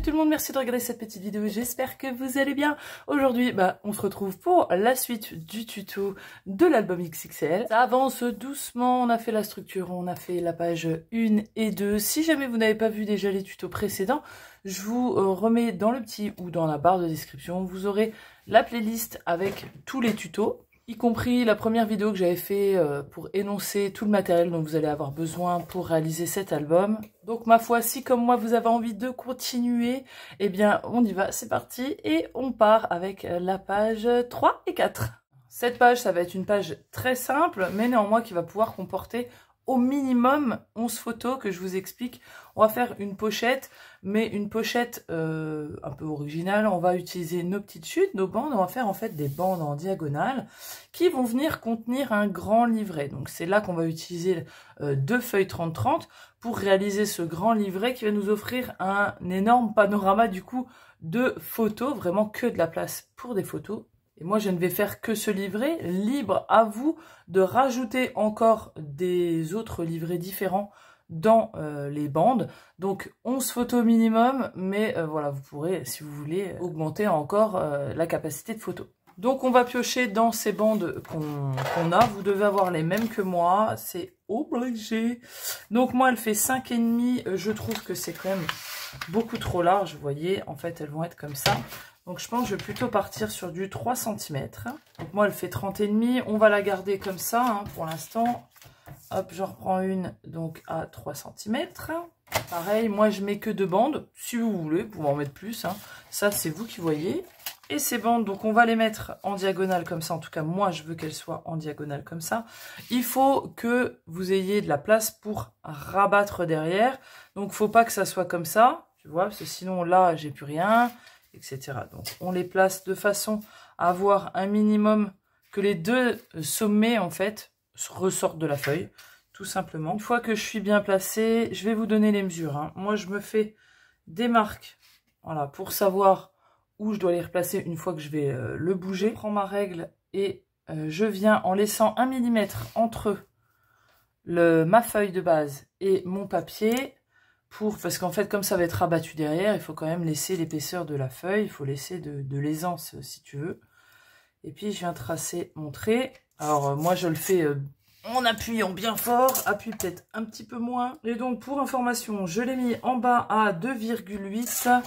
tout le monde, merci de regarder cette petite vidéo, j'espère que vous allez bien. Aujourd'hui, on se retrouve pour la suite du tuto de l'album XXL. Ça avance doucement, on a fait la structure, on a fait la page 1 et 2. Si jamais vous n'avez pas vu déjà les tutos précédents, je vous remets dans le petit ou dans la barre de description, vous aurez la playlist avec tous les tutos, y compris la première vidéo que j'avais fait pour énoncer tout le matériel dont vous allez avoir besoin pour réaliser cet album. Donc ma foi, si comme moi vous avez envie de continuer, eh bien on y va, c'est parti et on part avec la page 3 et 4. Cette page, ça va être une page très simple, mais néanmoins qui va pouvoir comporter au minimum 11 photos que je vous explique. On va faire une pochette, mais une pochette un peu originale. On va utiliser nos petites chutes, nos bandes. On va faire en fait des bandes en diagonale qui vont venir contenir un grand livret. Donc c'est là qu'on va utiliser deux feuilles 30-30 pour réaliser ce grand livret qui va nous offrir un énorme panorama du coup de photos, vraiment que de la place pour des photos. Et moi, je ne vais faire que ce livret, libre à vous de rajouter encore des autres livrets différents dans les bandes. Donc 11 photos minimum, mais voilà, vous pourrez, si vous voulez, augmenter encore la capacité de photos. Donc on va piocher dans ces bandes qu'on a. Vous devez avoir les mêmes que moi, c'est obligé. Donc moi, elle fait 5,5. Je trouve que c'est quand même beaucoup trop large, vous voyez. En fait, elles vont être comme ça. Donc je pense que je vais plutôt partir sur du 3 cm. Donc moi elle fait 30,5. On va la garder comme ça pour l'instant. Hop, j'en reprends une donc à 3 cm. Pareil, moi je mets que 2 bandes. Si vous voulez, vous pouvez en mettre plus. Ça c'est vous qui voyez. Et ces bandes, donc on va les mettre en diagonale comme ça. En tout cas, moi je veux qu'elles soient en diagonale comme ça. Il faut que vous ayez de la place pour rabattre derrière. Donc faut pas que ça soit comme ça. Tu vois, parce que sinon là j'ai plus rien. Etc. Donc on les place de façon à avoir un minimum que les deux sommets en fait ressortent de la feuille, tout simplement. Une fois que je suis bien placée, je vais vous donner les mesures. Moi je me fais des marques, voilà, pour savoir où je dois les replacer une fois que je vais le bouger. Je prends ma règle et je viens en laissant 1 mm entre ma feuille de base et mon papier. Parce qu'en fait, comme ça va être rabattu derrière, il faut quand même laisser l'épaisseur de la feuille, il faut laisser de l'aisance si tu veux. Et puis, je viens tracer mon trait. Alors, moi, je le fais en appuyant bien fort, appuie peut-être un petit peu moins. Et donc, pour information, je l'ai mis en bas à 2,8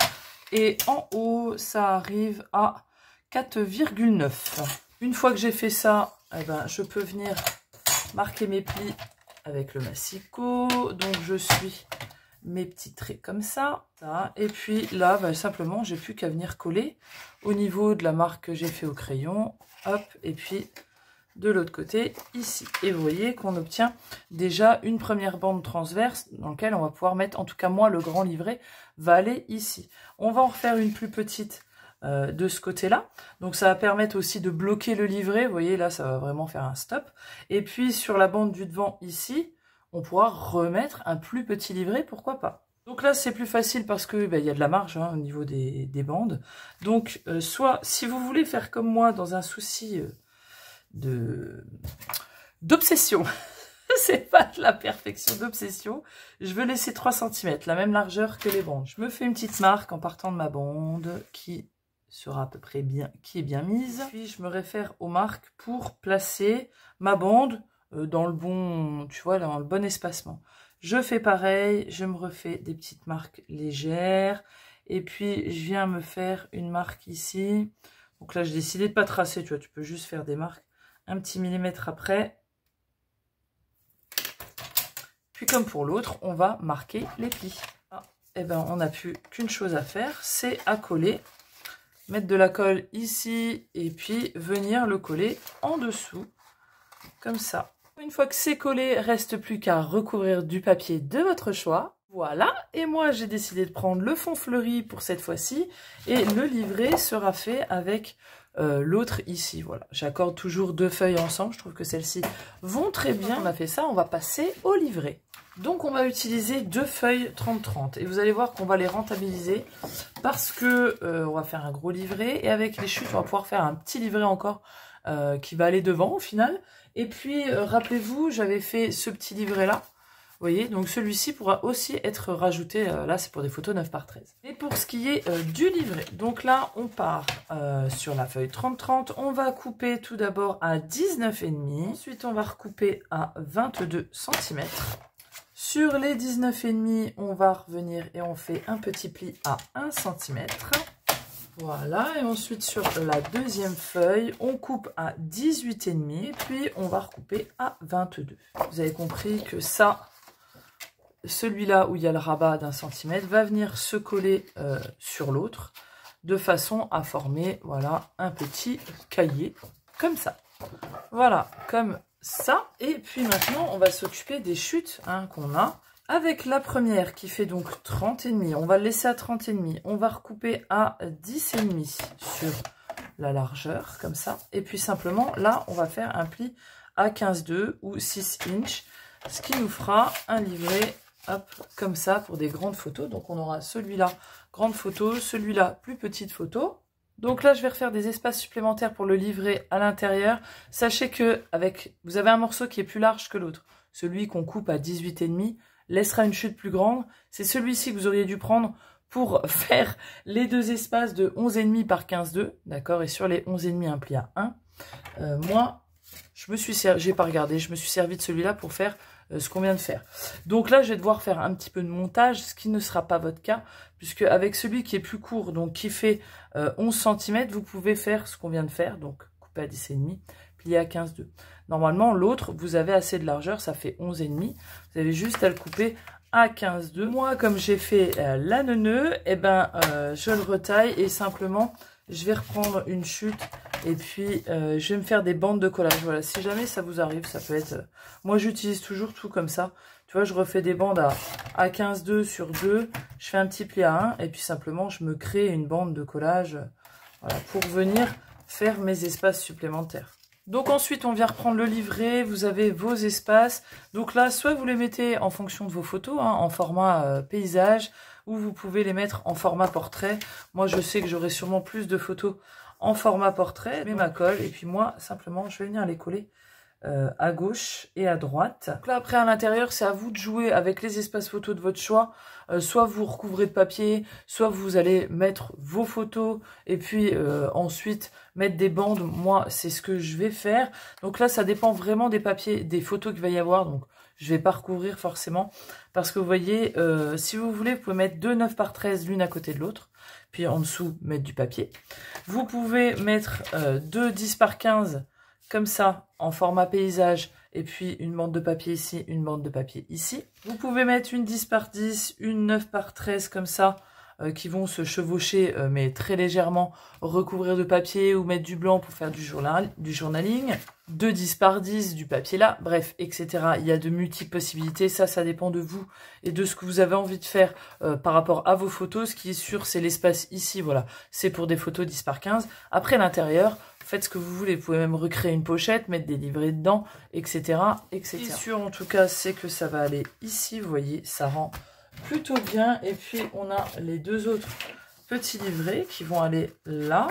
et en haut, ça arrive à 4,9. Une fois que j'ai fait ça, eh ben, je peux venir marquer mes plis avec le massicot. Donc, je suis mes petits traits comme ça, et puis là simplement j'ai plus qu'à venir coller au niveau de la marque que j'ai fait au crayon, hop, et puis de l'autre côté ici, et vous voyez qu'on obtient déjà une première bande transverse dans laquelle on va pouvoir mettre, en tout cas moi le grand livret va aller ici. On va en refaire une plus petite de ce côté là, donc ça va permettre aussi de bloquer le livret, vous voyez là ça va vraiment faire un stop, et puis sur la bande du devant ici on pourra remettre un plus petit livret, pourquoi pas. Donc là, c'est plus facile parce que y a de la marge au niveau des bandes. Donc, soit, si vous voulez faire comme moi, dans un souci d'obsession, c'est pas de la perfection, d'obsession, je veux laisser 3 cm, la même largeur que les bandes. Je me fais une petite marque en partant de ma bande qui sera à peu près bien mise. Puis, je me réfère aux marques pour placer ma bande dans le bon, tu vois, dans le bon espacement. Je fais pareil, je me refais des petites marques légères, et puis je viens me faire une marque ici. Donc là, j'ai décidé de pas tracer, tu vois, tu peux juste faire des marques un petit millimètre après. Puis comme pour l'autre, on va marquer les plis. Et ben, on n'a plus qu'une chose à faire, c'est à coller. Mettre de la colle ici, et puis venir le coller en dessous, comme ça. Une fois que c'est collé, reste plus qu'à recouvrir du papier de votre choix. Voilà, et moi j'ai décidé de prendre le fond fleuri pour cette fois-ci, et le livret sera fait avec l'autre ici. Voilà, j'accorde toujours 2 feuilles ensemble, je trouve que celles-ci vont très bien. On a fait ça, on va passer au livret. Donc on va utiliser 2 feuilles 30-30, et vous allez voir qu'on va les rentabiliser, parce que on va faire un gros livret, et avec les chutes on va pouvoir faire un petit livret encore qui va aller devant au final. Et puis rappelez-vous, j'avais fait ce petit livret là voyez, donc celui-ci pourra aussi être rajouté, là c'est pour des photos 9 par 13. Et pour ce qui est du livret, donc là on part sur la feuille 30-30, on va couper tout d'abord à 19,5, ensuite on va recouper à 22 cm. Sur les 19,5, on va revenir et on fait un petit pli à 1 cm. Voilà, et ensuite sur la deuxième feuille, on coupe à 18,5 et puis on va recouper à 22. Vous avez compris que ça, celui-là où il y a le rabat d'1 cm va venir se coller sur l'autre de façon à former, voilà, un petit cahier comme ça. Voilà, comme ça. Et puis maintenant, on va s'occuper des chutes qu'on a. Avec la première qui fait donc 30,5, on va le laisser à 30,5. On va recouper à 10,5 sur la largeur, comme ça. Et puis simplement, là, on va faire un pli à 15,2 ou 6 inches, ce qui nous fera un livret, hop, comme ça, pour des grandes photos. Donc on aura celui-là, grande photo, celui-là, plus petite photo. Donc là, je vais refaire des espaces supplémentaires pour le livret à l'intérieur. Sachez que vous avez un morceau qui est plus large que l'autre. Celui qu'on coupe à 18,5 laissera une chute plus grande. C'est celui-ci que vous auriez dû prendre pour faire les deux espaces de 11,5 par 15,2. D'accord? Et sur les 11,5, un pli à 1. Moi, j'ai pas regardé, je me suis servi de celui-là pour faire ce qu'on vient de faire. Donc là, je vais devoir faire un petit peu de montage, ce qui ne sera pas votre cas, puisque avec celui qui est plus court, donc qui fait 11 cm, vous pouvez faire ce qu'on vient de faire, donc couper à 10,5, plier à 15,2. Normalement, l'autre, vous avez assez de largeur, ça fait 11,5. Vous avez juste à le couper à 15,2. Moi, comme j'ai fait la neuneu, eh ben, je le retaille et simplement, je vais reprendre une chute et puis je vais me faire des bandes de collage. Voilà, si jamais ça vous arrive, ça peut être... Moi, j'utilise toujours tout comme ça. Tu vois, je refais des bandes à 15,2 sur 2. Je fais un petit pli à 1 et puis simplement, je me crée une bande de collage voilà, pour venir faire mes espaces supplémentaires. Donc ensuite, on vient reprendre le livret, vous avez vos espaces. Donc là, soit vous les mettez en fonction de vos photos, en format paysage, ou vous pouvez les mettre en format portrait. Moi, je sais que j'aurai sûrement plus de photos en format portrait. Je mets ma colle, et puis moi, simplement, je vais venir les coller à gauche et à droite. Donc là, après, à l'intérieur, c'est à vous de jouer avec les espaces photos de votre choix. Soit vous recouvrez de papier, soit vous allez mettre vos photos et puis ensuite mettre des bandes. Moi, c'est ce que je vais faire. Donc là, ça dépend vraiment des papiers, des photos qu'il va y avoir. Donc, je vais pas recouvrir forcément parce que vous voyez, si vous voulez, vous pouvez mettre deux 9 par 13 l'une à côté de l'autre. Puis en dessous, mettre du papier. Vous pouvez mettre deux 10 par 15 comme ça, en format paysage, et puis une bande de papier ici, une bande de papier ici. Vous pouvez mettre une 10 par 10, une 9 par 13 comme ça, qui vont se chevaucher, mais très légèrement, recouvrir de papier ou mettre du blanc pour faire du journaling. Deux 10 par 10, du papier là, bref, etc. Il y a de multiples possibilités, ça dépend de vous et de ce que vous avez envie de faire par rapport à vos photos. Ce qui est sûr, c'est l'espace ici, voilà, c'est pour des photos 10 par 15. Après l'intérieur, faites ce que vous voulez, vous pouvez même recréer une pochette, mettre des livrets dedans, etc. etc. Ce qui est sûr en tout cas, c'est que ça va aller ici, vous voyez, ça rend plutôt bien. Et puis on a les deux autres petits livrets qui vont aller là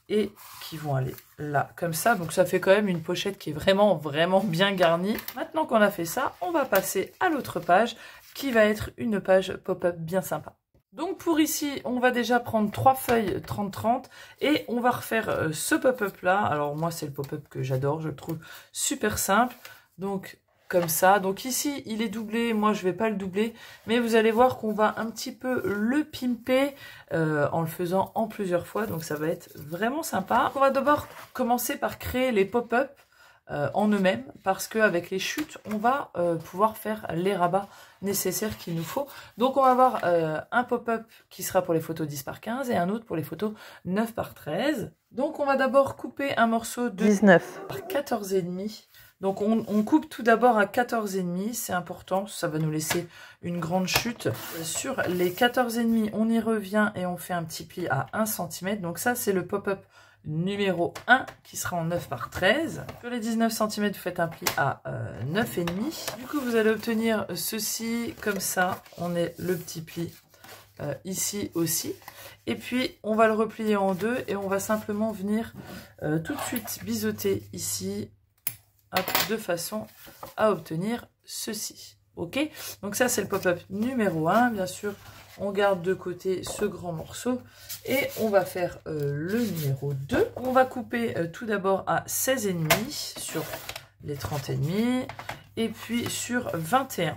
et qui vont aller là, comme ça. Donc ça fait quand même une pochette qui est vraiment, vraiment bien garnie. Maintenant qu'on a fait ça, on va passer à l'autre page qui va être une page pop-up bien sympa. Donc pour ici, on va déjà prendre 3 feuilles 30-30 et on va refaire ce pop-up là. Alors moi, c'est le pop-up que j'adore, je le trouve super simple. Donc comme ça. Donc ici, il est doublé. Moi, je vais pas le doubler. Mais vous allez voir qu'on va un petit peu le pimper en le faisant en plusieurs fois. Donc ça va être vraiment sympa. Donc, on va d'abord commencer par créer les pop-up en eux-mêmes. Parce qu'avec les chutes, on va pouvoir faire les rabats nécessaires qu'il nous faut. Donc on va avoir un pop-up qui sera pour les photos 10 par 15 et un autre pour les photos 9 par 13. Donc on va d'abord couper un morceau de 19 par 14,5. Donc on coupe tout d'abord à 14,5, c'est important, ça va nous laisser une grande chute. Sur les 14,5, on y revient et on fait un petit pli à 1 cm. Donc ça, c'est le pop-up numéro 1 qui sera en 9 par 13. Sur les 19 cm, vous faites un pli à 9,5. Du coup, vous allez obtenir ceci comme ça. On est le petit pli ici aussi. Et puis, on va le replier en deux et on va simplement venir tout de suite biseauter ici. Hop, de façon à obtenir ceci. Ok, donc ça c'est le pop-up numéro 1. Bien sûr, on garde de côté ce grand morceau. Et on va faire le numéro 2. On va couper tout d'abord à 16,5 sur les 30,5. Et puis sur 21.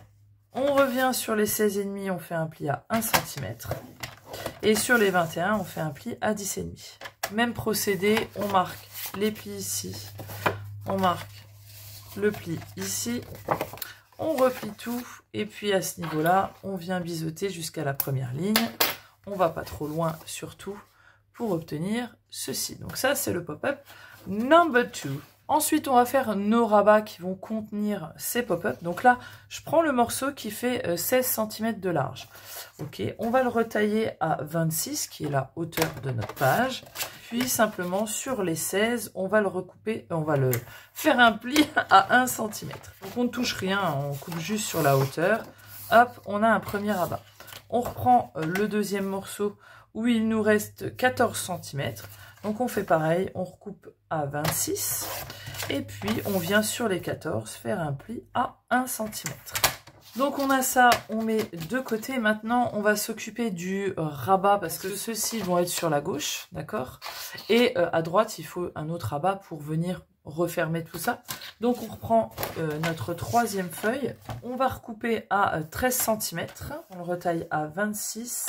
On revient sur les 16,5, on fait un pli à 1 cm. Et sur les 21, on fait un pli à 10,5. Même procédé, on marque les plis ici. On marque le pli ici. On replie tout. Et puis à ce niveau-là, on vient biseauter jusqu'à la première ligne. On va pas trop loin, surtout, pour obtenir ceci. Donc ça, c'est le pop-up number 2. Ensuite, on va faire nos rabats qui vont contenir ces pop-up. Donc là, je prends le morceau qui fait 16 cm de large. Ok, on va le retailler à 26, qui est la hauteur de notre page. Puis simplement, sur les 16, on va le recouper, on va le faire un pli à 1 cm. Donc on ne touche rien, on coupe juste sur la hauteur. Hop, on a un premier rabat. On reprend le deuxième morceau où il nous reste 14 cm. Donc on fait pareil, on recoupe à 26 et puis on vient sur les 14 faire un pli à 1 cm. Donc on a ça, on met de côté. Maintenant on va s'occuper du rabat parce que ceux-ci vont être sur la gauche, d'accord? Et à droite il faut un autre rabat pour venir refermer tout ça. Donc on reprend notre troisième feuille, on va recouper à 13 cm, on le retaille à 26.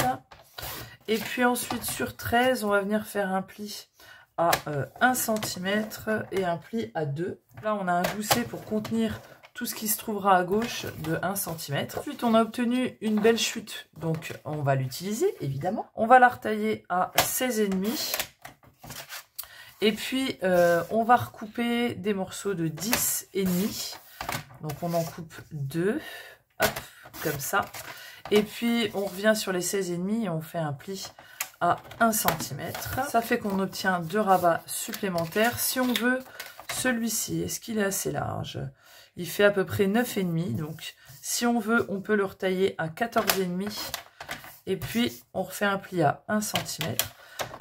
Et puis ensuite sur 13, on va venir faire un pli à 1 cm et un pli à 2. Là, on a un gousset pour contenir tout ce qui se trouvera à gauche de 1 cm. Ensuite, on a obtenu une belle chute, donc on va l'utiliser, évidemment. On va la retailler à 16,5. Et puis, on va recouper des morceaux de 10,5. Donc, on en coupe 2, hop, comme ça. Et puis, on revient sur les 16,5 et on fait un pli à 1 cm. Ça fait qu'on obtient 2 rabats supplémentaires. Si on veut, celui-ci, est-ce qu'il est assez large? Il fait à peu près 9,5. Donc, si on veut, on peut le retailler à 14,5. Et puis, on refait un pli à 1 cm.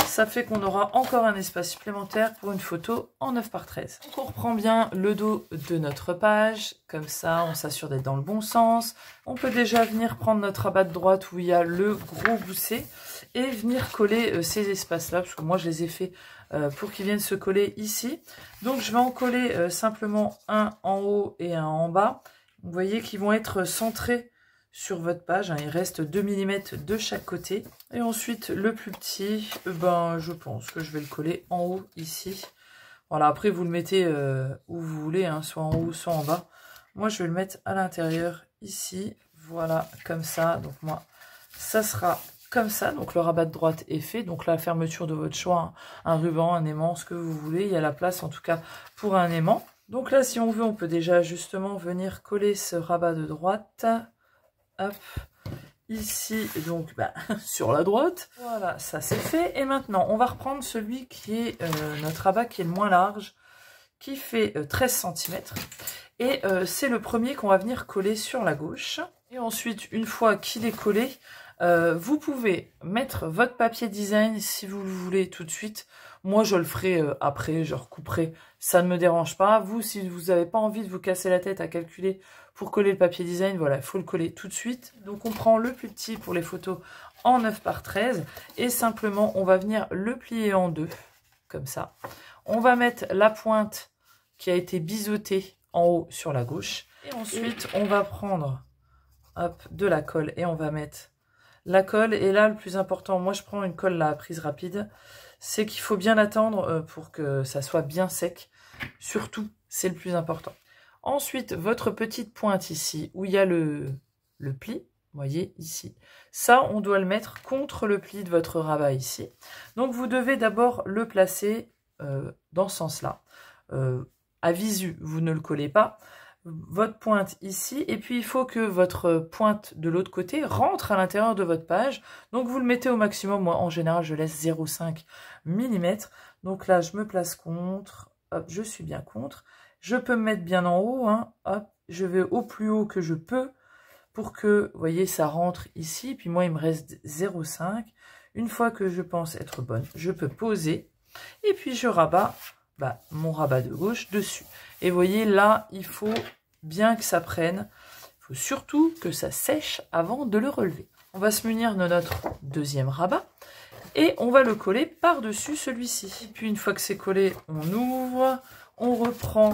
Ça fait qu'on aura encore un espace supplémentaire pour une photo en 9 par 13. Donc on reprend bien le dos de notre page, comme ça on s'assure d'être dans le bon sens. On peut déjà venir prendre notre rabat de droite où il y a le gros gousset et venir coller ces espaces-là, parce que moi je les ai fait pour qu'ils viennent se coller ici. Donc je vais en coller simplement un en haut et un en bas. Vous voyez qu'ils vont être centrés sur votre page, hein. Il reste 2 mm de chaque côté. Et ensuite, le plus petit, ben, je pense que je vais le coller en haut, ici. Voilà, après, vous le mettez où vous voulez, hein, soit en haut, soit en bas. Moi, je vais le mettre à l'intérieur, ici. Voilà, comme ça. Donc, moi, ça sera comme ça. Donc, le rabat de droite est fait. Donc, la fermeture de votre choix, hein, un ruban, un aimant, ce que vous voulez. Il y a la place, en tout cas, pour un aimant. Donc là, si on veut, on peut déjà, justement, venir coller ce rabat de droite. Hop, ici, donc bah, sur la droite. Voilà, ça c'est fait. Et maintenant, on va reprendre celui qui est notre rabat qui est le moins large, qui fait 13 cm. Et c'est le premier qu'on va venir coller sur la gauche. Et ensuite, une fois qu'il est collé, vous pouvez mettre votre papier design si vous le voulez tout de suite. Moi, je le ferai après, je recouperai. Ça ne me dérange pas. Vous, si vous n'avez pas envie de vous casser la tête à calculer pour coller le papier design, voilà, il faut le coller tout de suite. Donc, on prend le plus petit pour les photos en 9 par 13. Et simplement, on va venir le plier en deux, comme ça. On va mettre la pointe qui a été biseautée en haut sur la gauche. Et ensuite, on va prendre hop, de la colle et on va mettre la colle. Et là, le plus important, moi, je prends une colle là, à prise rapide. C'est qu'il faut bien attendre pour que ça soit bien sec. Surtout, c'est le plus important. Ensuite, votre petite pointe ici, où il y a le pli, vous voyez, ici. Ça, on doit le mettre contre le pli de votre rabat ici. Donc, vous devez d'abord le placer dans ce sens-là. À visu, vous ne le collez pas. Votre pointe ici, et puis il faut que votre pointe de l'autre côté rentre à l'intérieur de votre page. Donc vous le mettez au maximum. Moi en général je laisse 0,5 mm. Donc là je me place contre, hop, je suis bien contre. Je peux me mettre bien en haut, hein, hop, je vais au plus haut que je peux pour que, vous voyez, ça rentre ici. Puis moi il me reste 0,5. Une fois que je pense être bonne, je peux poser et puis je rabats mon rabat de gauche dessus. Et vous voyez, là, il faut bien que ça prenne. Il Il faut surtout que ça sèche avant de le relever. On va se munir de notre deuxième rabat et on va le coller par-dessus celui-ci. Et puis une fois que c'est collé, on ouvre, on reprend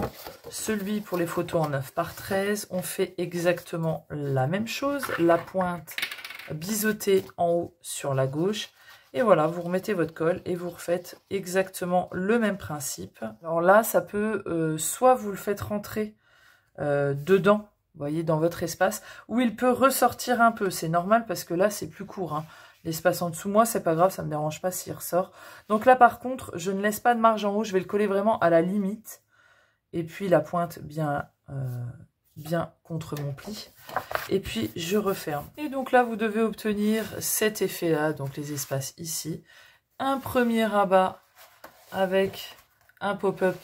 celui pour les photos en 9 par 13. On fait exactement la même chose, la pointe biseautée en haut sur la gauche. Et voilà, vous remettez votre colle et vous refaites exactement le même principe. Alors là, ça peut, soit vous le faites rentrer dedans, vous voyez, dans votre espace, ou il peut ressortir un peu. C'est normal parce que là, c'est plus court, hein. L'espace en dessous, moi, c'est pas grave, ça me dérange pas s'il ressort. Donc là, par contre, je ne laisse pas de marge en haut, je vais le coller vraiment à la limite. Et puis la pointe bien contre mon pli. Et puis je referme. Et donc là, vous devez obtenir cet effet-là, donc les espaces ici. Un premier rabat avec un pop-up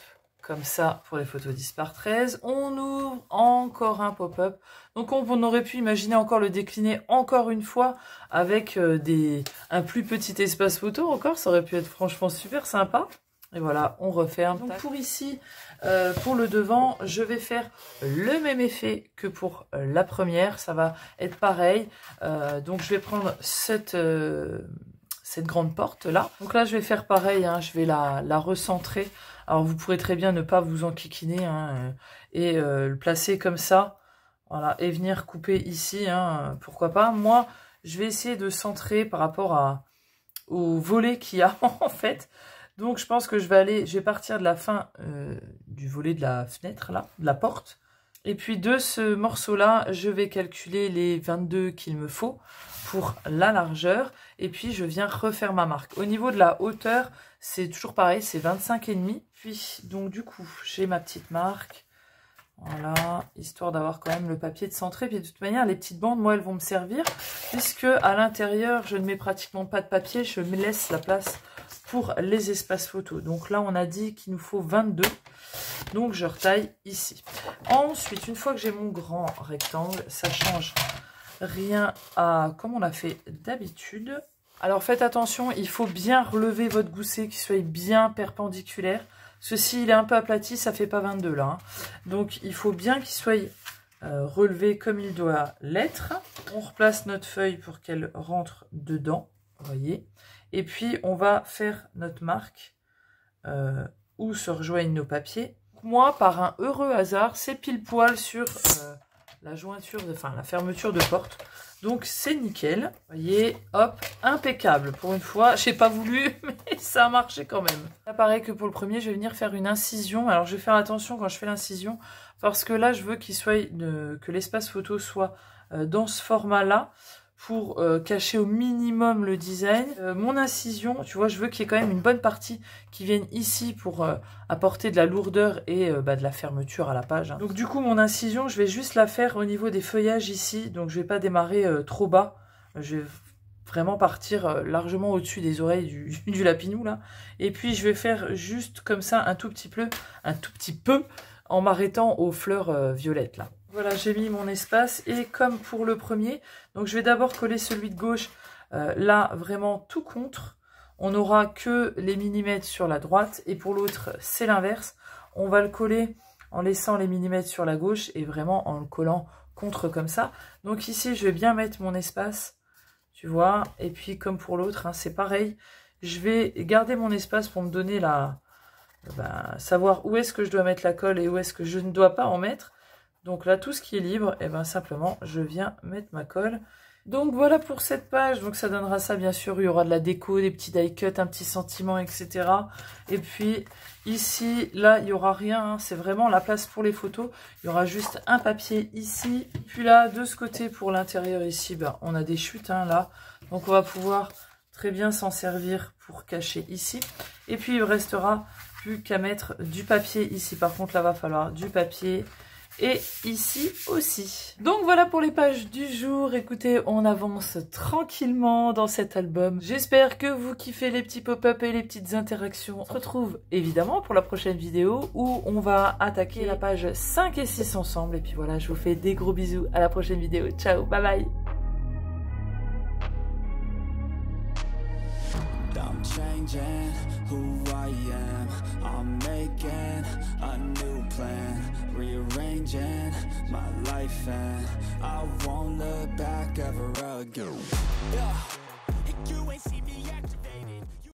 comme ça pour les photos 10 par 13. On ouvre encore un pop-up. Donc on aurait pu imaginer encore le décliner encore une fois avec un plus petit espace photo encore. Ça aurait pu être franchement super sympa. Et voilà, on referme. Donc pour ici, pour le devant, je vais faire le même effet que pour la première. Ça va être pareil. Donc je vais prendre cette grande porte là. Donc là, je vais faire pareil. Hein, je vais la recentrer. Alors vous pourrez très bien ne pas vous enquiquiner hein, et le placer comme ça. Voilà, et venir couper ici. Hein, pourquoi pas. Moi, je vais essayer de centrer par rapport au volet qu'il y a en fait. Donc je pense que je vais partir de la fin du volet de la fenêtre là, de la porte. Et puis de ce morceau-là, je vais calculer les 22 qu'il me faut pour la largeur. Et puis je viens refaire ma marque. Au niveau de la hauteur, c'est toujours pareil, c'est 25,5. Puis donc du coup, j'ai ma petite marque. Voilà, histoire d'avoir quand même le papier de centré. Puis de toute manière, les petites bandes, moi, elles vont me servir. Puisque à l'intérieur, je ne mets pratiquement pas de papier. Je me laisse la place pour les espaces photos. Donc là, on a dit qu'il nous faut 22. Donc, je retaille ici. Ensuite, une fois que j'ai mon grand rectangle, ça change rien à comme on a fait d'habitude. Alors, faites attention, il faut bien relever votre gousset, qu'il soit bien perpendiculaire. Ceci, il est un peu aplati, ça fait pas 22 là. Hein. Donc, il faut bien qu'il soit relevé comme il doit l'être. On replace notre feuille pour qu'elle rentre dedans, vous voyez. Et puis, on va faire notre marque où se rejoignent nos papiers. Moi, par un heureux hasard, c'est pile poil sur la jointure, la fermeture de porte. Donc, c'est nickel. Vous voyez, hop, impeccable. Pour une fois, je n'ai pas voulu, mais ça a marché quand même. Là, pareil que pour le premier, je vais venir faire une incision. Alors, je vais faire attention quand je fais l'incision, parce que là, je veux que l'espace photo soit dans ce format-là, pour cacher au minimum le design. Mon incision, tu vois, je veux qu'il y ait quand même une bonne partie qui vienne ici pour apporter de la lourdeur et de la fermeture à la page. Hein. Donc du coup, mon incision, je vais juste la faire au niveau des feuillages ici. Donc je vais pas démarrer trop bas. Je vais vraiment partir largement au-dessus des oreilles du lapinou là. Et puis je vais faire juste comme ça un tout petit peu en m'arrêtant aux fleurs violettes là. Voilà, j'ai mis mon espace et comme pour le premier, donc je vais d'abord coller celui de gauche là vraiment tout contre. On n'aura que les millimètres sur la droite et pour l'autre c'est l'inverse. On va le coller en laissant les millimètres sur la gauche et vraiment en le collant contre comme ça. Donc ici je vais bien mettre mon espace, tu vois, et puis comme pour l'autre, hein, c'est pareil. Je vais garder mon espace pour me donner savoir où est-ce que je dois mettre la colle et où est-ce que je ne dois pas en mettre. Donc là, tout ce qui est libre, et simplement, je viens mettre ma colle. Donc voilà pour cette page. Donc ça donnera ça, bien sûr. Il y aura de la déco, des petits die cuts, un petit sentiment, etc. Et puis ici, là, il n'y aura rien. Hein. C'est vraiment la place pour les photos. Il y aura juste un papier ici. Puis là, de ce côté, pour l'intérieur ici, on a des chutes hein, là. Donc on va pouvoir très bien s'en servir pour cacher ici. Et puis il ne restera plus qu'à mettre du papier ici. Par contre, là, va falloir du papier. Et ici aussi. Donc voilà pour les pages du jour. Écoutez, on avance tranquillement dans cet album. J'espère que vous kiffez les petits pop-up et les petites interactions. On se retrouve évidemment pour la prochaine vidéo où on va attaquer la page 5 et 6 ensemble. Et puis voilà, je vous fais des gros bisous. À la prochaine vidéo. Ciao, bye bye. changing who I am. I'm making a new plan, rearranging my life, and I won't look back ever again. Yeah.